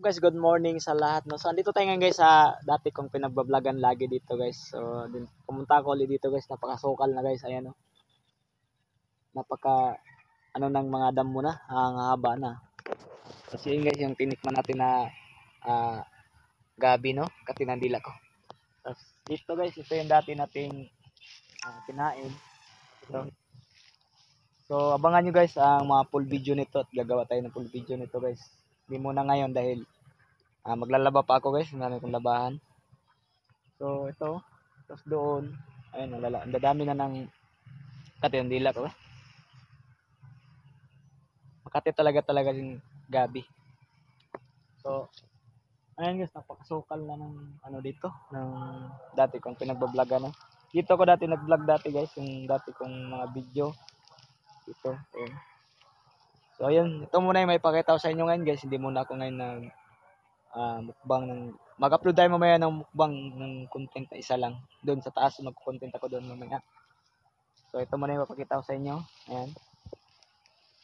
Guys, good morning sa lahat. No? So, andito tayo ngayon guys sa dati kong pinagbablogan lagi dito guys. So, pumunta ako ulit dito guys. Napakasukal na guys. Ayan no. Napaka ano ng mga damo na. Ang haba na. Kasi yun guys yung tinikman natin na gabi no. Katinandila ko. Tapos dito guys, ito yung dati nating kinain. Ito. So, abangan nyo guys ang mga full video nito at gagawa tayo ng full video nito guys. Hindi muna ngayon dahil maglalaba pa ako guys, marami kong labahan. So ito, tapos doon, ayun, ang dadami na ng katindila ko. Makati talaga yung gabi. So, ayun guys, napakasukal na ng ano dito, ng dati kong pinagbabloggan. No? Dito ako dati nag-vlog dati guys, yung dati kong mga video. Dito, ayun. So ayun, ito muna yung may pakita ko sa inyo ngayon guys, hindi muna ako ngayon nag mukbang ng mag-upload tayo mamaya ng mukbang ng content na isa lang. Doon sa taas mag-content ako doon mamaya. So ito muna yung mapakita ko sa inyo. Ayan.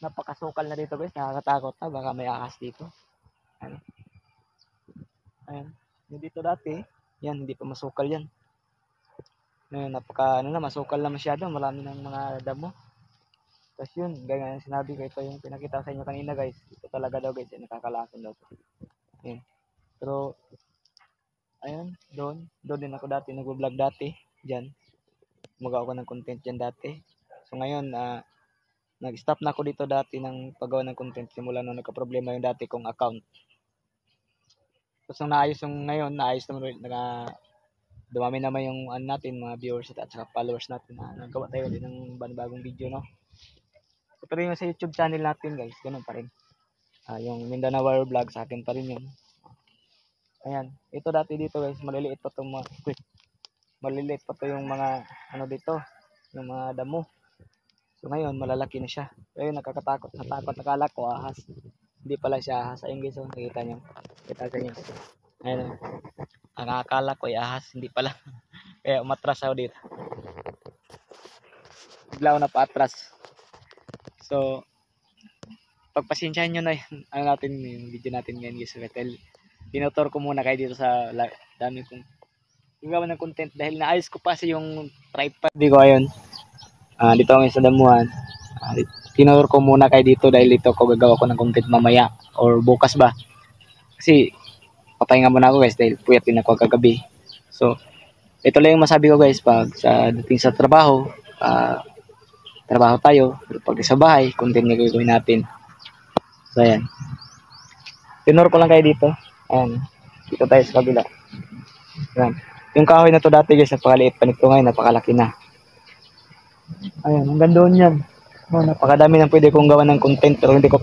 Napakasukal na dito guys, nakakatakot na, baka may ahas dito. Ayan. Ayan. Yung dito dati, yan hindi pa masukal yan. Ngayon masukal na masyado, marami ng mga damo. Tapos yun, ganyan sinabi ko, ito yung pinakita sa inyo kanina guys. Ito talaga daw guys, nakakalason daw. Ayan. Pero, ayan, doon din ako dati, nag-vlog dati, dyan. Magawa ko ng content dyan dati. So ngayon, nag-stop na ako dito dati ng paggawa ng content simula nung nagka-problema yung dati kong account. Tapos nung naayos yung ngayon, naayos naman, dumami naman yung natin, mga viewers at saka followers natin. Nagawa tayo din ng bagong video, no? So, pero yung sa YouTube channel natin guys, ganun pa rin. Yung Mindanao Vlog sa akin pa rin yun. Ayan, ito dati dito guys, maliliit pa itong maliliit pa to yung mga ano dito, yung mga damo. So ngayon malalaki na siya. Ayun, nakakatakot, nakala ko ahas. Hindi pala siya ahas. Ayun guys, oh, nakita niyo. Kita niyo. Ayun. Ang akala ko ay ahas, hindi pala. Kaya umatras ako dito. Bigla ako na paatras. So pagpasensyahan niyo na ano natin yung video natin ngayon guys. Tinutur ko muna kayo dito sa dami kong gawa ng content dahil naayos ko pa sa yung tripod ko ayun. Dito ako sa damuhan. Tinutur ko muna kayo dito dahil dito ko gagawa ko ng content mamaya or bukas ba. Kasi papahinga muna ako guys dahil puyat din ako kagabi. So ito lang yung masabi ko guys pag sa dating sa trabaho, trabaho tayo, pag sa bahay, content na gagawin natin. So ayan. Tinur ko lang kayo dito. Ayan. Dito tayo sa kabila. Ayan. Yung kahoy na to dati guys, napakaliit pa nito ngayon, napakalaki na. Ayan, hanggang doon yan. Napakadami na pwede kong gawa ng content pero hindi ko